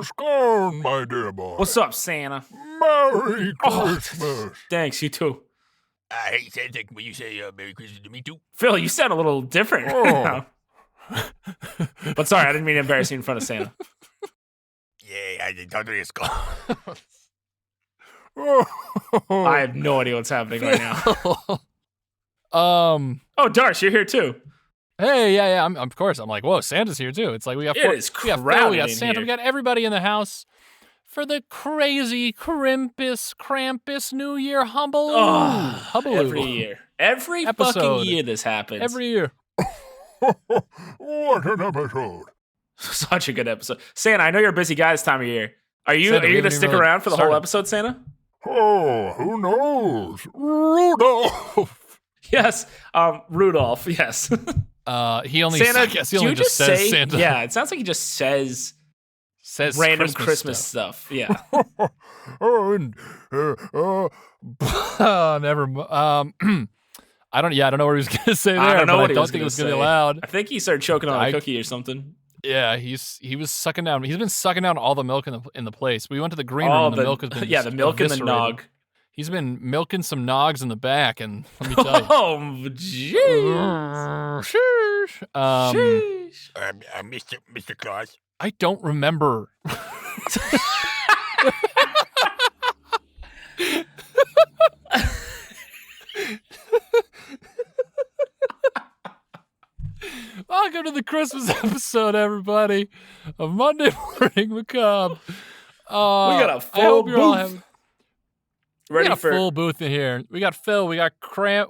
Scone, my dear boy. What's up, Santa? Merry Christmas. Thanks, you too. Hey, Santa, will you say Merry Christmas to me too? Phil, you sound a little different. Oh. But sorry, I didn't mean to embarrass you in front of Santa. Yeah, I did talk to this guy. I have no idea what's happening right now. Oh, Darce, you're here too. Hey, yeah. Of course. I'm like, whoa, Santa's here too. It's like we got It is we got Phil, crowded we got in Santa, here. we got everybody in the house for the crazy Krampus New Year Hubbaloo. Every year. Every Episode. fucking year this happens. Every year. What an episode. Such a good episode. Santa, I know you're a busy guy this time of year. Are you Santa, we going to haven't stick even around for the started. whole episode, Santa? Oh, who knows? Rudolph. Yes. Rudolph, yes. He only Santa, I guess he do only you just says say, Santa. Yeah, it sounds like he just says random Christmas stuff. Yeah. Oh, and, Never I don't know what he was gonna say there, I don't know but what I he don't was think it was gonna gonna be say. allowed. I think he started choking on a cookie or something. Yeah, he was sucking down. He's been sucking down all the milk in the place. We went to the green room, and the milk has been the milk and the eviscerated. nog. He's been milking some nogs in the back, and let me tell you. Oh, jeez. Sheesh. Mr. Claus. I don't remember. Welcome to the Christmas episode, everybody, of Monday Morning Macabre. We got a I full hope you're all booth. having. Ready We got for a full booth in here. We got Phil. We got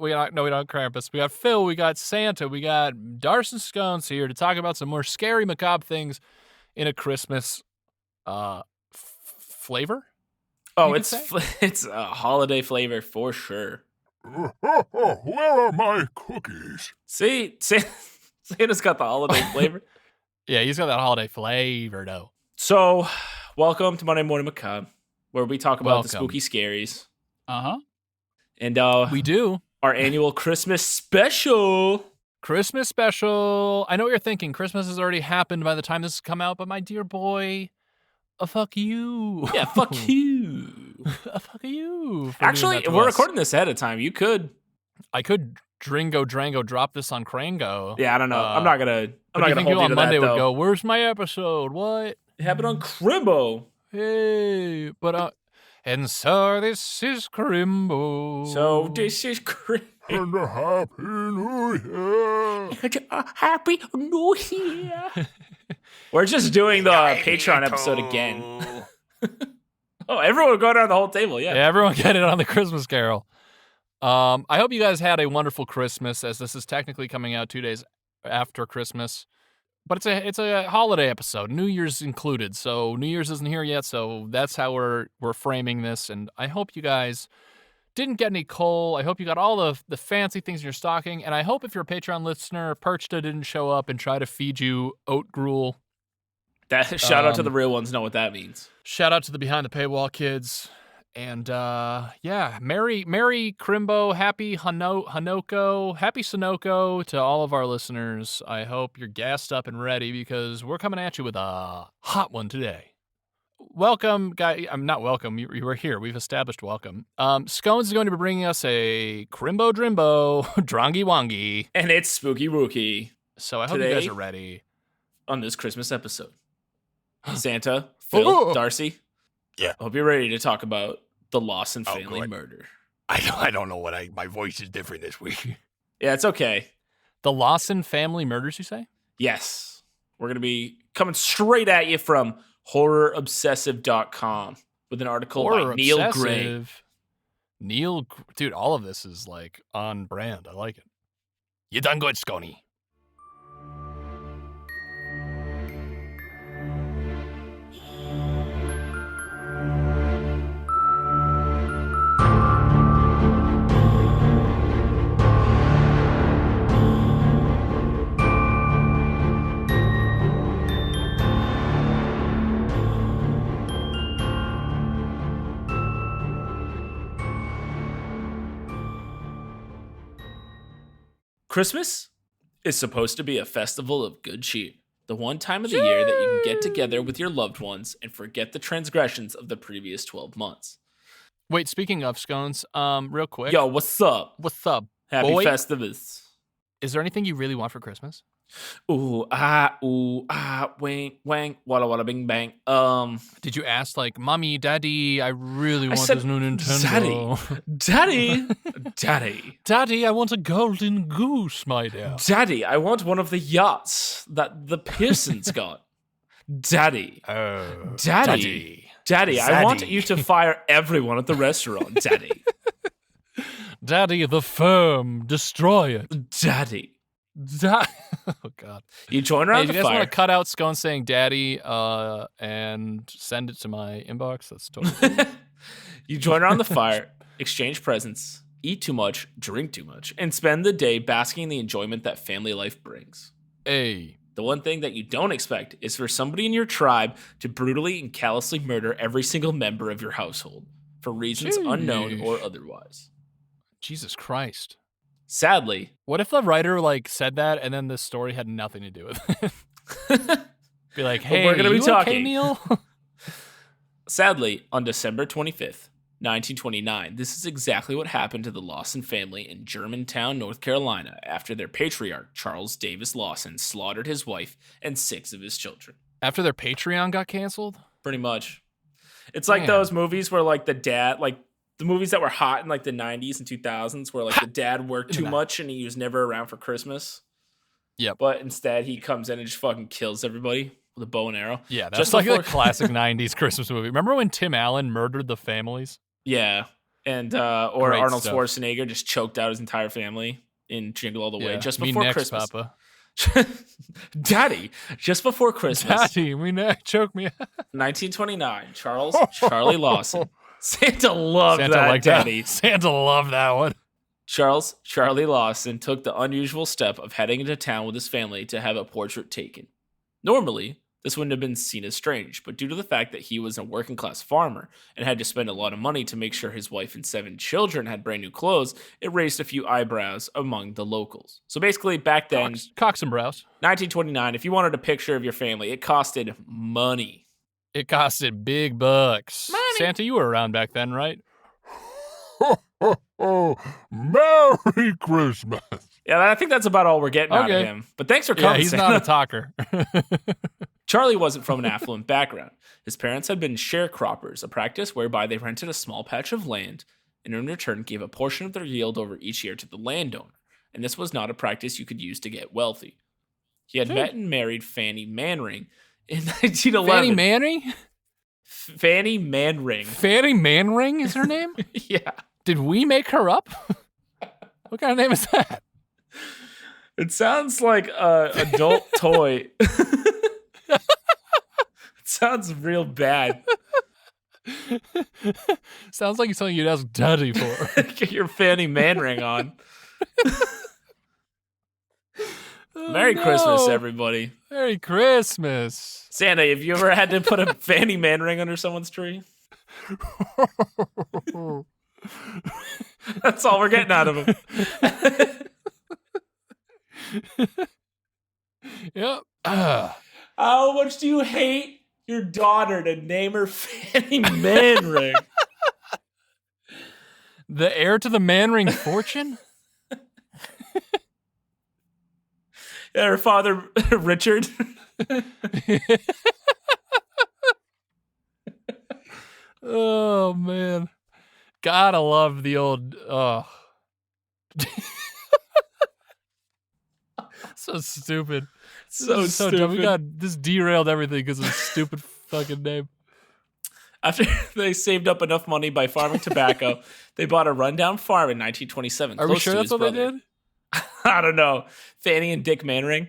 we don't have Krampus. We got Phil. We got Santa. We got Darcy and Sconez here to talk about some more scary, macabre things in a Christmas flavor. Oh, you could it's a holiday flavor for sure. Where are my cookies? See, Santa's got the holiday flavor. Yeah, he's got that holiday flavor, though. So, welcome to Monday Morning Macabre, where we talk about the Welcome. spooky scaries. And And we do. our annual Christmas special. Christmas special. I know what you're thinking. Christmas has already happened by the time this has come out, but my dear boy, fuck you. Yeah, fuck you. Fuck you. for Actually, doing that to we're us. recording this ahead of time. You could. I could Drango drop this on Crango. Yeah, I don't know. I'm not gonna But do you think hold people you on to Monday that, would though. go, "Where's my episode? What? It happened on Crimbo. Hey, but and so this is Crimbo. So this is And a happy new year. Happy New Year. We're just doing the Patreon episode again. Oh, everyone go down the whole table. yeah, Yeah. everyone get it on the Christmas Carol. I hope you guys had a wonderful Christmas, as this is technically coming out 2 days after Christmas. But it's a holiday episode, New Year's included. So New Year's isn't here yet, so that's how we're framing this. And I hope you guys didn't get any coal. I hope you got all the fancy things in your stocking. And I hope if you're a Patreon listener, Perchta didn't show up and try to feed you oat gruel. Shout out to the real ones know what that means. Shout out to the behind the paywall kids. And yeah, Merry Crimbo, Happy Hanoko, Happy Sunoco to all of our listeners. I hope you're gassed up and ready because we're coming at you with a hot one today. Welcome, guy. I'm not welcome. You were here. We've established welcome. Scones is going to be bringing us a Crimbo Drimbo Drongy Wongy. And it's Spooky Wookie So I hope you guys Today- are ready. on this Christmas episode. Santa, Phil, Darcy. Yeah. I hope you're ready to talk about the loss and Oh, family good. murder. I don't know what my voice is different this week. Yeah, it's okay. The Lawson family murders, you say? Yes. We're going to be coming straight at you from horrorobsessive.com with an article by Neil Gray. Dude, all of this is like on brand. I like it. You done good, Sconey. Christmas is supposed to be a festival of good cheer. the one time of the year that you can get together with your loved ones and forget the transgressions of the previous 12 months. Wait, speaking of scones, real quick. Yo, what's up? What's up, Happy boy? Festivus. Is there anything you really want for Christmas? Ooh, wang, wang, walla, walla, bing, bang. Did you ask, like, Mommy, Daddy, I really want said, this new Nintendo. Daddy. Daddy, I want a golden goose, my dear. Daddy, I want one of the yachts that the Pearsons got. Daddy. Oh, Daddy, I want you to fire everyone at the restaurant, Daddy. Daddy, the firm, destroy it. Daddy. Oh, God. You join Hey, around if the you guys fire. want to cut out Scone saying Daddy and send it to my inbox, that's totally cool. You join around the fire, exchange presents, eat too much, drink too much, and spend the day basking in the enjoyment that family life brings. Hey. The one thing that you don't expect is for somebody in your tribe to brutally and callously murder every single member of your household for reasons unknown or otherwise. Jesus Christ. Sadly, What if the writer, like, said that and then the story had nothing to do with it? Be like, hey, we're gonna be you talking. okay, Neil? Sadly, on December 25th, 1929, this is exactly what happened to the Lawson family in Germantown, North Carolina, after their patriarch, Charles Davis Lawson, slaughtered his wife and 6 of his children. After their Patreon got canceled? Pretty much. It's like Man. those movies where, like, the dad, like, the movies that were hot in, like, the 90s and 2000s, where, like, the dad worked too much and he was never around for Christmas. Yep. But instead, he comes in and just fucking kills everybody with a bow and arrow. Yeah, that's Just like before- a classic 90s Christmas movie. Remember when Tim Allen murdered the families? Yeah. And, or Great Arnold stuff. Schwarzenegger just choked out his entire family in Jingle All the Way just Me before next, Christmas. Papa. Daddy, just before Christmas. Daddy, choke me. 1929, Charlie Lawson. Santa loved Santa that, liked Daddy. that. Santa loved that one. Charlie Lawson took the unusual step of heading into town with his family to have a portrait taken. Normally, this wouldn't have been seen as strange, but due to the fact that he was a working class farmer and had to spend a lot of money to make sure his wife and 7 children had brand new clothes, it raised a few eyebrows among the locals. So basically, back then, Cocks and brows. 1929, if you wanted a picture of your family, it costed money. It costed big bucks. Money. Santa, you were around back then, right? Merry Christmas. Yeah, I think that's about all we're getting out of Okay. him. But thanks for Yeah, coming, he's Santa. not a talker. Charlie wasn't from an affluent background. His parents had been sharecroppers, a practice whereby they rented a small patch of land and in return gave a portion of their yield over each year to the landowner. And this was not a practice you could use to get wealthy. He had met and married Fanny Manring in 1911. Fanny Manring? Fanny Manring. Fanny Manring is her name? Yeah. Did we make her up? What kind of name is that? It sounds like a adult toy. It sounds real bad. Sounds like something you'd ask Daddy for. Get your Fanny Manring on. Merry Christmas, everybody. Merry Christmas. Santa, have you ever had to put a Fanny Manring under someone's tree? That's all we're getting out of him. Yep. How much do you hate your daughter to name her Fanny Manring? The heir to the Manring fortune? Yeah, her father, Richard. Oh, man. Gotta love the old... So stupid. So This is stupid. dumb. We got this derailed everything because of this stupid fucking name. After they saved up enough money by farming tobacco, they bought a rundown farm in 1927. Are we close sure to that's his what they brother. did? I don't know. Fanny and Dick Manring.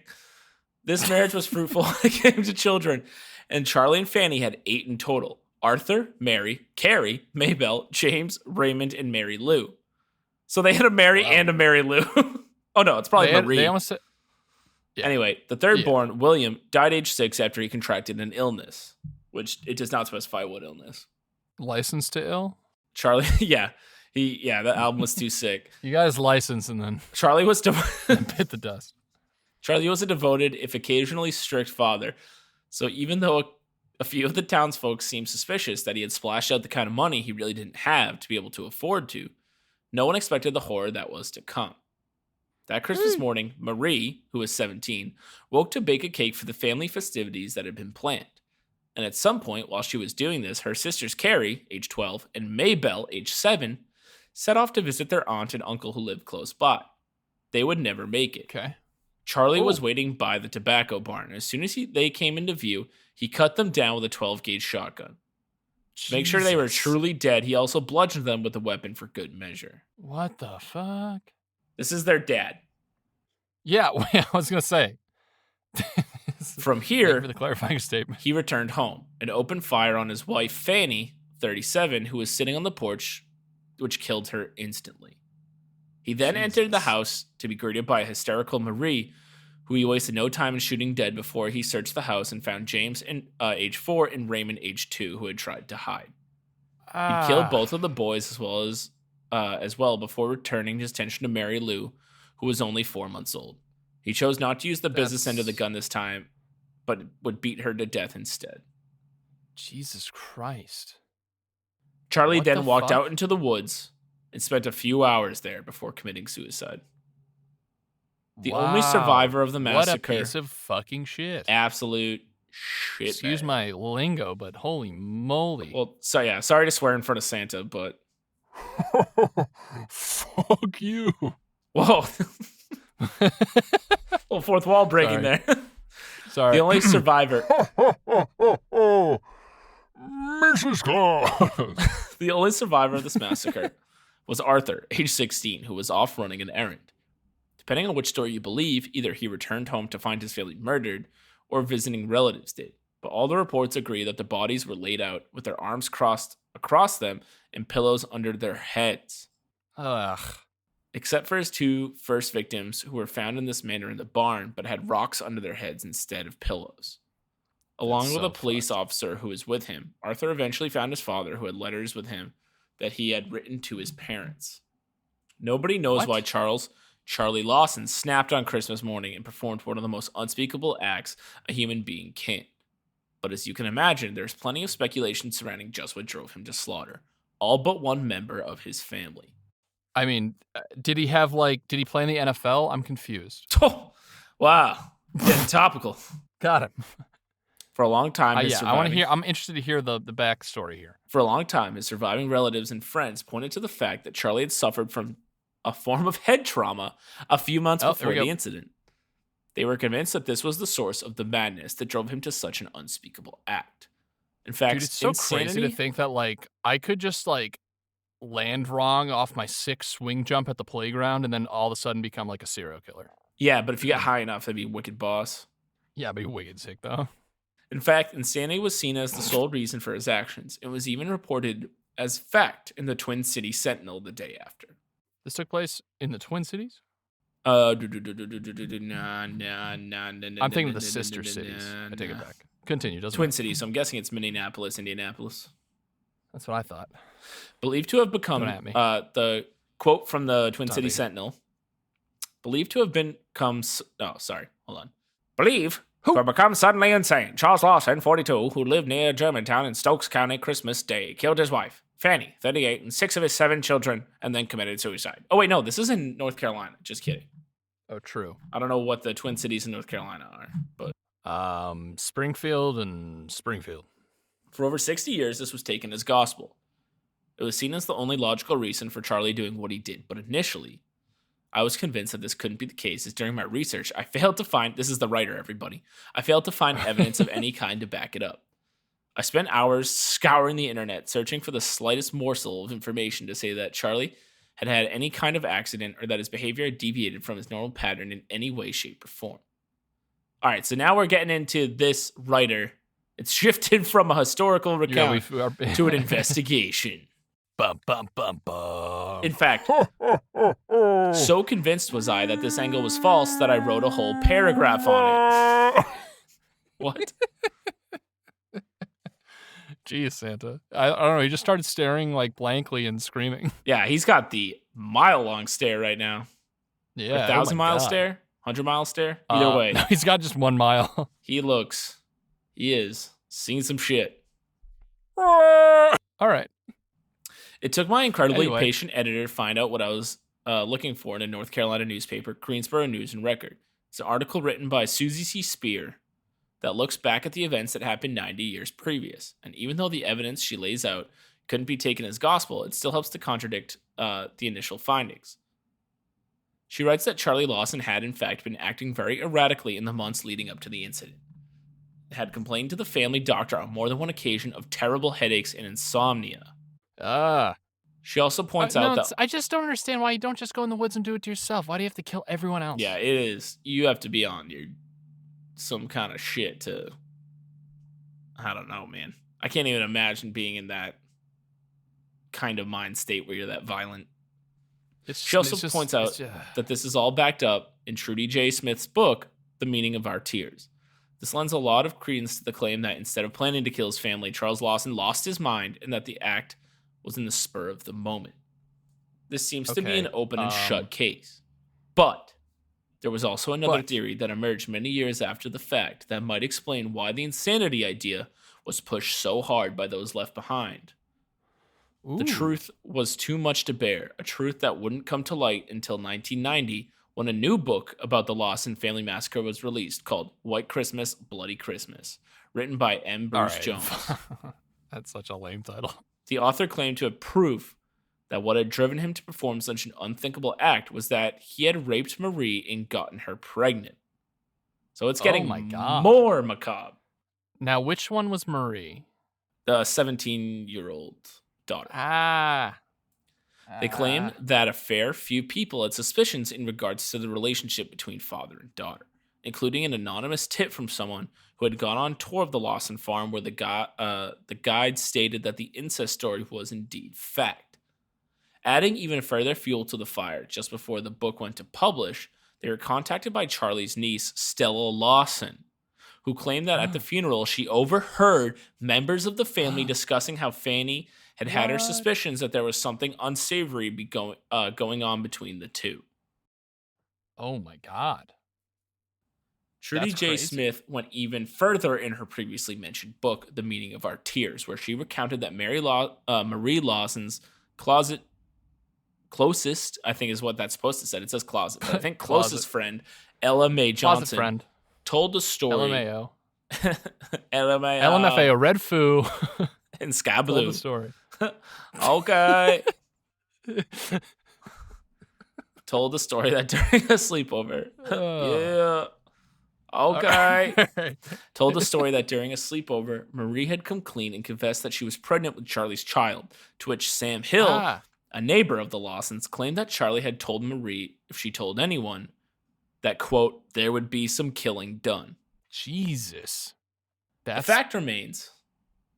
This marriage was fruitful when it came to children, and Charlie and Fanny had 8 in total. Arthur, Mary, Carrie, Maybelle, James, Raymond, and Mary Lou. So they had a Mary and a Mary Lou. Oh no, it's probably Marie. They almost said... Yeah. Anyway, the third born, William, died age 6 after he contracted an illness, which it does not specify what illness. Licensed to ill? Charlie, the album was too sick. You guys license and then Charlie was bit the dust. Charlie was a devoted, if occasionally strict father, so even though a few of the townsfolk seemed suspicious that he had splashed out the kind of money he really didn't have to be able to afford to, no one expected the horror that was to come. That Christmas morning, Marie, who was 17, woke to bake a cake for the family festivities that had been planned. And at some point, while she was doing this, her sisters Carrie, age 12, and Maybelle, age 7, set off to visit their aunt and uncle who lived close by. They would never make it. Okay. Charlie was waiting by the tobacco barn. As soon as they came into view, he cut them down with a 12-gauge shotgun. To make sure they were truly dead, he also bludgeoned them with a weapon for good measure. What the fuck? This is their dad. Yeah, I was going to say. From Thank you here, for the clarifying statement. he returned home and opened fire on his wife, Fanny, 37, who was sitting on the porch, which killed her instantly. He then entered the house to be greeted by a hysterical Marie, who he wasted no time in shooting dead before he searched the house and found James, age 4, and Raymond, age 2, who had tried to hide. He killed both of the boys as well before returning his attention to Mary Lou, who was only 4 months old. He chose not to use the business end of the gun this time, but would beat her to death instead. Jesus Christ. Charlie What then the walked fuck? out into the woods and spent a few hours there before committing suicide. The only survivor of the massacre. What a piece of fucking shit. Absolute shit. Excuse my lingo, but holy moly. Well, sorry to swear in front of Santa, but Fuck you. whoa. Little fourth wall breaking Sorry. there. Sorry. The only survivor. Mrs. Claus. The only survivor of this massacre was Arthur, age 16, who was off running an errand. Depending on which story you believe, either he returned home to find his family murdered, or visiting relatives did. But all the reports agree that the bodies were laid out with their arms crossed across them and pillows under their heads. Ugh. Except for his 2 first victims, who were found in this manner in the barn, but had rocks under their heads instead of pillows. Along That's with so a police officer who was with him, Arthur eventually found his father, who had letters with him that he had written to his parents. Nobody knows why Charlie Lawson snapped on Christmas morning and performed one of the most unspeakable acts a human being can. But as you can imagine, there's plenty of speculation surrounding just what drove him to slaughter all but one member of his family. I mean, did he play in the NFL? I'm confused. Oh, wow. Getting topical. Got him. For a long time, I'm interested to hear the backstory here. For a long time, his surviving relatives and friends pointed to the fact that Charlie had suffered from a form of head trauma a few months before the incident. They were convinced that this was the source of the madness that drove him to such an unspeakable act. In fact, Dude, it's so crazy to think that I could just land wrong off my 6 swing jump at the playground and then all of a sudden become a serial killer. Yeah, but if you get high enough, that'd be a wicked boss. Yeah, but wicked sick though. In fact, insanity was seen as the sole reason for his actions. It was even reported as fact in the Twin Cities Sentinel the day after. This took place in the Twin Cities? I'm thinking of the sister cities. I take it back. Continue. Twin Cities, so I'm guessing it's Minneapolis, Indianapolis. That's what I thought. Believed to have become, the quote from the Twin Cities Sentinel, believed to have become, believe to have become suddenly insane. Charles Lawson, 42, who lived near Germantown in Stokes County Christmas Day, killed his wife, Fanny, 38, and 6 of his 7 children, and then committed suicide. Oh, wait, no, this is in North Carolina. Just kidding. Oh, true. I don't know what the Twin Cities in North Carolina are, but... Springfield and Springfield. For over 60 years, this was taken as gospel. It was seen as the only logical reason for Charlie doing what he did, but initially, I was convinced that this couldn't be the case, as during my research, I failed to find... This is the writer, everybody. I failed to find evidence of any kind to back it up. I spent hours scouring the internet, searching for the slightest morsel of information to say that Charlie had had any kind of accident or that his behavior had deviated from his normal pattern in any way, shape, or form. All right, so now we're getting into this writer. It's shifted from a historical recount to an investigation. Bum, bum, bum, bum. In fact, so convinced was I that this angle was false that I wrote a whole paragraph on it. What? Jeez, Santa. I don't know. He just started staring blankly and screaming. Yeah, he's got the mile-long stare right now. Yeah. 1,000-mile stare? 100-mile stare? Either way. No, he's got just 1 mile. He is seen some shit. All right. It took my incredibly Anyway. patient editor to find out what I was looking for in a North Carolina newspaper, Greensboro News and Record. It's an article written by Susie C. Spear that looks back at the events that happened 90 years previous. And even though the evidence she lays out couldn't be taken as gospel, it still helps to contradict the initial findings. She writes that Charlie Lawson had, in fact, been acting very erratically in the months leading up to the incident. Had complained to the family doctor on more than one occasion of terrible headaches and insomnia. She also points out that... I just don't understand why you don't just go in the woods and do it to yourself. Why do you have to kill everyone else? Yeah, it is. You have to be on some kind of shit to... I don't know, man. I can't even imagine being in that kind of mind state where you're that violent. She also points out that this is all backed up in Trudy J. Smith's book, The Meaning of Our Tears. This lends a lot of credence to the claim that instead of planning to kill his family, Charles Lawson lost his mind and that the act was in the spur of the moment. This seems to be an open and shut case. But there was also another theory that emerged many years after the fact that might explain why the insanity idea was pushed so hard by those left behind. Ooh. The truth was too much to bear, a truth that wouldn't come to light until 1990 when a new book about the Lawson family massacre was released called White Christmas, Bloody Christmas, written by M. Bruce Jones. That's such a lame title. The author claimed to have proof that what had driven him to perform such an unthinkable act was that he had raped Marie and gotten her pregnant. So it's getting more macabre. Now, which one was Marie? The 17-year-old daughter. They claim that a fair few people had suspicions in regards to the relationship between father and daughter, including an anonymous tip from someone who had gone on tour of the Lawson farm where the guide stated that the incest story was indeed fact. Adding even further fuel to the fire, just before the book went to publish, they were contacted by Charlie's niece, Stella Lawson, who claimed that at the funeral she overheard members of the family discussing how Fanny had her suspicions that there was something unsavory going on between the two. Oh my God. Trudy J. Smith went even further in her previously mentioned book, The Meaning of Our Tears, where she recounted that Marie Lawson's closest, I think is what that's supposed to say. It says closet, but I think closest friend, Ella Mae Johnson, told the story. LMAO. LMAO. LMFAO, Red Foo. And Sky Blue. Told the story. Okay. Told the story that during a sleepover. Yeah. Okay. Told the story that during a sleepover, Marie had come clean and confessed that she was pregnant with Charlie's child, to which Sam Hill, a neighbor of the Lawsons, claimed that Charlie had told Marie, if she told anyone, that, quote, there would be some killing done. Jesus. The fact remains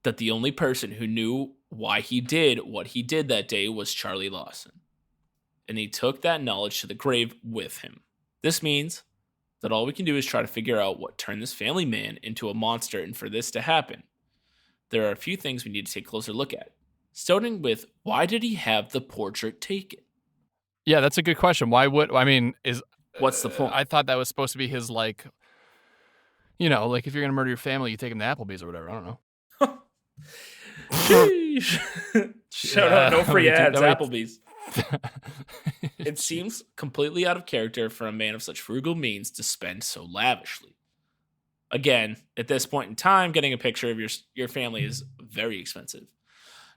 that the only person who knew why he did what he did that day was Charlie Lawson. And he took that knowledge to the grave with him. This means that all we can do is try to figure out what turned this family man into a monster, and for this to happen, there are a few things we need to take a closer look at. Starting with, why did he have the portrait taken? Yeah, that's a good question. What's the point? I thought that was supposed to be his, like, if you're going to murder your family, you take him to Applebee's or whatever. I don't know. Sheesh. Shout out, no free ads, Applebee's. It seems completely out of character for a man of such frugal means to spend so lavishly. Again, at this point in time, getting a picture of your family is very expensive.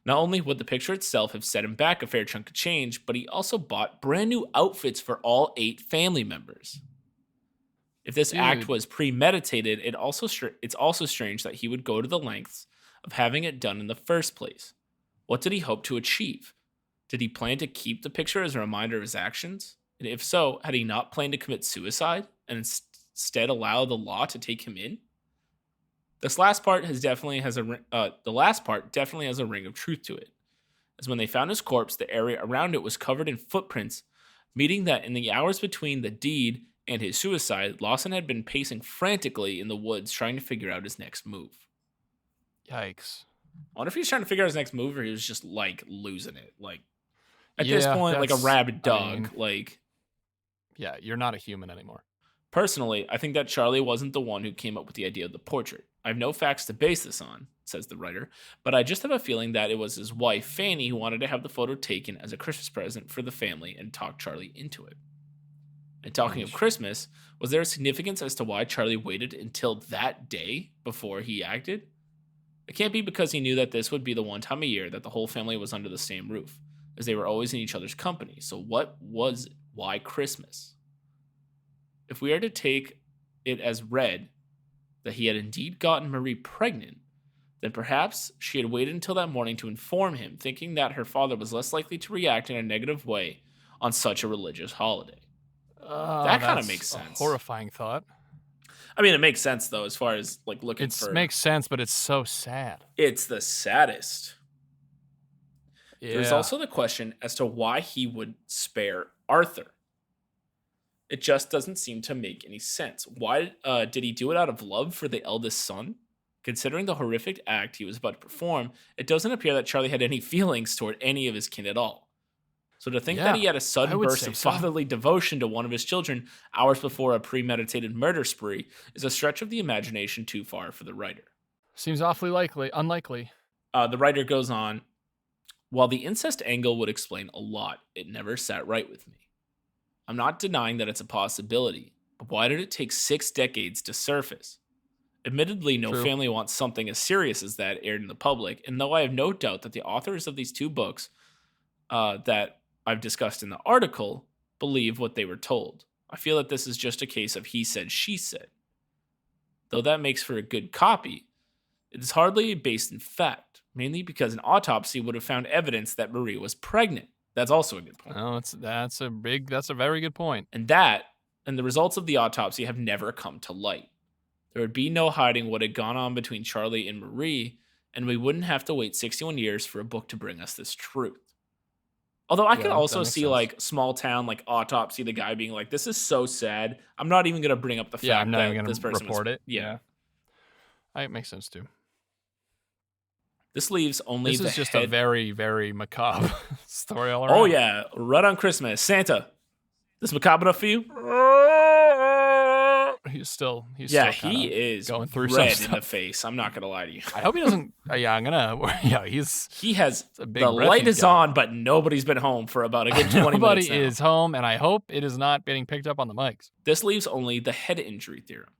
Not only would the picture itself have set him back a fair chunk of change, but he also bought brand new outfits for all 8 family members. If this act was premeditated, it's also strange that he would go to the lengths of having it done in the first place. What did he hope to achieve? Did he plan to keep the picture as a reminder of his actions? And if so, had he not planned to commit suicide and instead allow the law to take him in? The last part definitely has a ring of truth to it, as when they found his corpse, the area around it was covered in footprints, meaning that in the hours between the deed and his suicide, Lawson had been pacing frantically in the woods trying to figure out his next move. Yikes. I wonder if he's trying to figure out his next move or he was just, losing it. At this point, like a rabid dog. Yeah, you're not a human anymore. Personally, I think that Charlie wasn't the one who came up with the idea of the portrait. I have no facts to base this on, says the writer, but I just have a feeling that it was his wife, Fanny, who wanted to have the photo taken as a Christmas present for the family and talked Charlie into it. And talking of Christmas, was there a significance as to why Charlie waited until that day before he acted? It can't be because he knew that this would be the one time a year that the whole family was under the same roof, as they were always in each other's company. So what was it? Why Christmas? If we are to take it as read that he had indeed gotten Marie pregnant, then perhaps she had waited until that morning to inform him, thinking that her father was less likely to react in a negative way on such a religious holiday. That kind of makes sense. A horrifying thought. I mean, it makes sense, though, as far as like looking for... It makes sense, but it's so sad. It's the saddest. Yeah. There's also the question as to why he would spare Arthur. It just doesn't seem to make any sense. Why did he do it out of love for the eldest son? Considering the horrific act he was about to perform, it doesn't appear that Charlie had any feelings toward any of his kin at all. So to think that he had a sudden burst of fatherly devotion to one of his children hours before a premeditated murder spree is a stretch of the imagination too far for the writer. Seems awfully unlikely. The writer goes on, while the incest angle would explain a lot, it never sat right with me. I'm not denying that it's a possibility, but why did it take 6 decades to surface? Admittedly, no family wants something as serious as that aired in the public, and though I have no doubt that the authors of these 2 books that I've discussed in the article believe what they were told, I feel that this is just a case of he said, she said. Though that makes for a good copy, it is hardly based in fact, mainly because an autopsy would have found evidence that Marie was pregnant. That's also a good point. Oh, that's a very good point. And the results of the autopsy have never come to light. There would be no hiding what had gone on between Charlie and Marie, and we wouldn't have to wait 61 years for a book to bring us this truth. Although I could also see like small town, like autopsy, the guy being like, this is so sad. I'm not even going to bring up the fact that this person report it. Yeah. It makes sense too. This leaves only This is just a very, very macabre story all around. Oh, yeah. Right on Christmas. Santa, this macabre enough for you? He's still he is going through red some in the face. I'm not going to lie to you. I hope he doesn't. He has the light is on, but nobody's been home for about a good 20 minutes Nobody now. is home, and I hope it is not getting picked up on the mics. This leaves only the head injury theorem.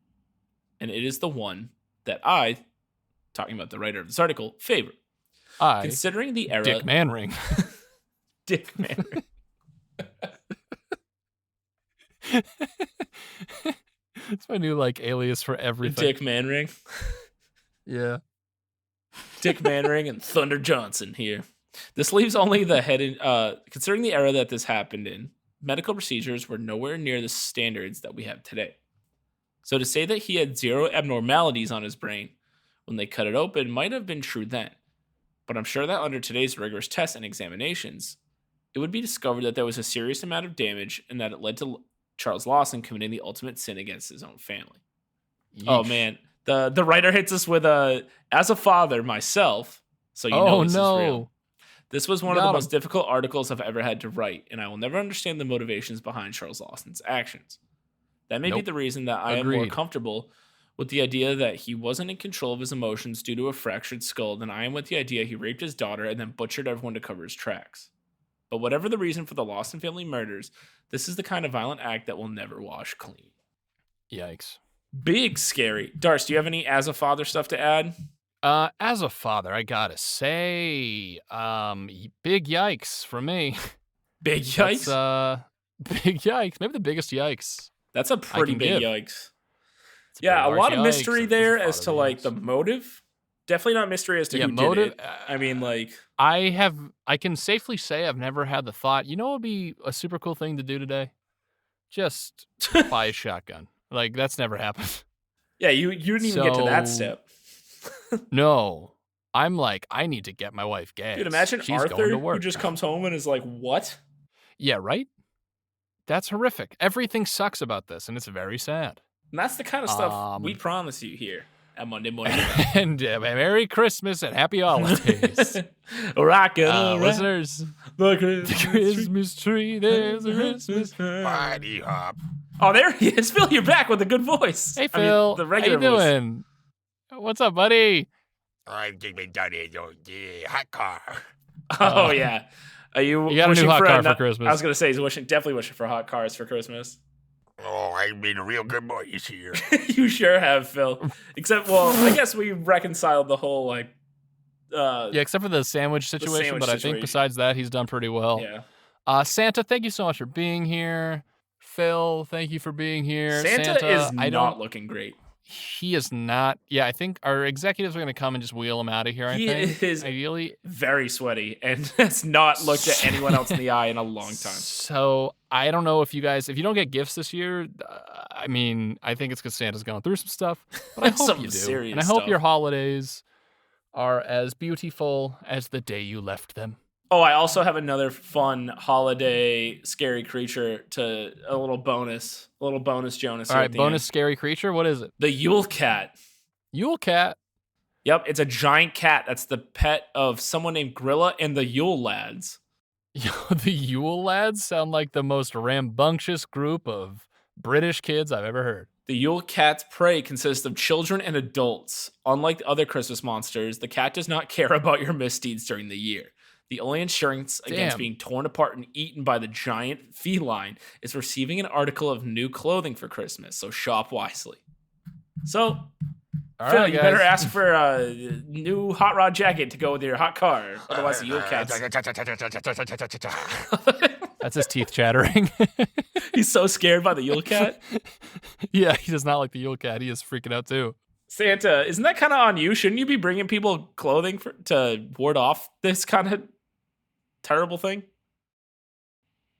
And it is the one that I, talking about the writer of this article, favor. Considering the era... Dick Manring. Dick Manring. It's my new alias for everything. Dick Manring. Yeah. Dick Manring and Thunder Johnson here. This leaves only the head in... considering the era that this happened in, medical procedures were nowhere near the standards that we have today. So to say that he had 0 abnormalities on his brain when they cut it open might have been true then. But I'm sure that under today's rigorous tests and examinations, it would be discovered that there was a serious amount of damage and that it led to Charles Lawson committing the ultimate sin against his own family. Yeesh. Oh, man. The writer hits us with as a father myself, so you know this is real. This was one of the most difficult articles I've ever had to write, and I will never understand the motivations behind Charles Lawson's actions. That may be the reason that I am more comfortable with the idea that he wasn't in control of his emotions due to a fractured skull than I am with the idea he raped his daughter and then butchered everyone to cover his tracks. But whatever the reason for the Lawson family murders, this is the kind of violent act that will never wash clean. Yikes. Big scary. Darce, do you have any as a father stuff to add? As a father, I gotta say, big yikes from me. Big yikes? Big yikes. Maybe the biggest yikes. That's a pretty big yikes. Yeah, a lot of mystery there as to the motive. Definitely not mystery as to who did it. I mean, I can safely say I've never had the thought, what would be a super cool thing to do today? Just buy a shotgun. That's never happened. Yeah, you didn't even get to that step. No. I'm I need to get my wife gas. Dude, imagine She's Arthur going to work. who just comes home and is like, what? Yeah, right? That's horrific. Everything sucks about this, and it's very sad. And that's the kind of stuff we promise you here. at Monday morning. And Merry Christmas and Happy Holidays. Rockin' around Listeners, the the Christmas tree, there's a Christmas tree. Party hop. Oh, there he is. Phil, you're back with a good voice. Hey, I mean, Phil. the How regular you voice. doing? What's up, buddy? I'm just been down here, the hot car. Oh, yeah. Are you You got a wishing new hot car for ano- Christmas. I was going to say he's definitely wishing for hot cars for Christmas. Oh, I've been a real good boy this year. You sure have, Phil. Except, well, I guess we reconciled the whole, like, Yeah, except for the sandwich situation, sandwich but I think situation. besides that, he's done pretty well. yeah. Santa, thank you so much for being here. Phil, thank you for being here. Santa is I not don't. looking great. He is not. Yeah, I think our executives are going to come and just wheel him out of here. I He think is ideally. very sweaty and has not looked at anyone else in the eye in a long time. So I don't know if you don't get gifts this year. I mean, I think it's because Santa's going through some stuff, but I hope Some you do. serious And I hope stuff. your holidays are as beautiful as the day you left them. Oh, I also have another fun holiday scary creature to a little bonus Jonas. All here right, at the bonus end. scary creature. What is it? The Yule Cat. Yule cat. Yep, it's a giant cat that's the pet of someone named Grilla and the Yule Lads. Yo, the Yule Lads sound like the most rambunctious group of British kids I've ever heard. The Yule Cat's prey consists of children and adults. Unlike the other Christmas monsters, the cat does not care about your misdeeds during the year. The only insurance against Damn. being torn apart and eaten by the giant feline is receiving an article of new clothing for Christmas, so shop wisely. So, All Phil, right, you guys. better ask for a new hot rod jacket to go with your hot car. Otherwise, the Yule Cat's... That's his teeth chattering. He's so scared by the Yule Cat. Yeah, he does not like the Yule Cat. He is freaking out too. Santa, isn't that kind of on you? Shouldn't you be bringing people clothing to ward off this kind of terrible thing?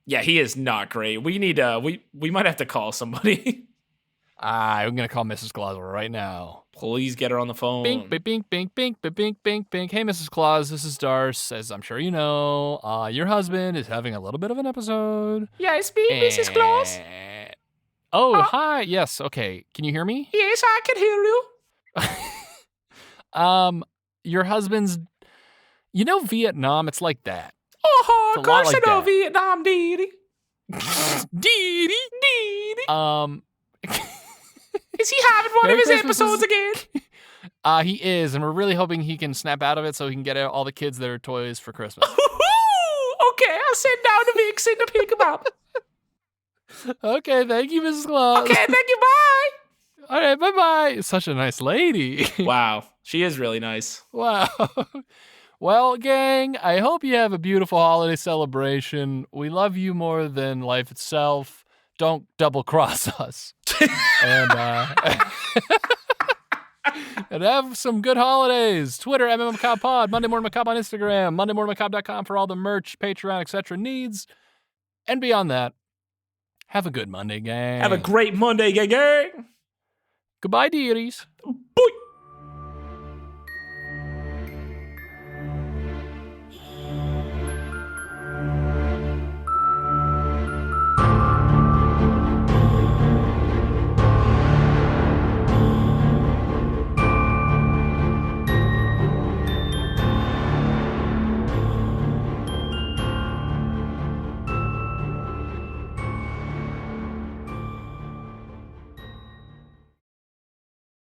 Yeah, he is not great. We need we might have to call somebody. I'm gonna call Mrs. Claus right now. Please get her on the phone. Bink, bink, bink, bink, bink, bink, bink, bink, bink. Hey, Mrs. Claus, this is Darce. As I'm sure you know, your husband is having a little bit of an episode. Yes, me, Mrs. Claus. Oh, hi. Yes. Okay. Can you hear me? Yes, I can hear you. Your husband's. You know, Vietnam. It's like that. Oh, It's of a lot course like I know that. Vietnam, deedee. Deedee. Is he having one Merry of his Christmas episodes is- again? He is, and we're really hoping he can snap out of it so he can get all the kids their toys for Christmas. Okay, I'll send down the Vixen to pick him up. Okay, thank you, Mrs. Claus. Okay, thank you, bye. All right, bye-bye. Such a nice lady. Wow, she is really nice. Wow. Well, gang, I hope you have a beautiful holiday celebration. We love you more than life itself. Don't double-cross us. And, and have some good holidays. Twitter, MMMacabrePod, Monday Morning Macabre on Instagram, MondayMorningMacabre.com for all the merch, Patreon, etc. needs. And beyond that, have a good Monday, gang. Have a great Monday, gang. Goodbye, dearies. Bye.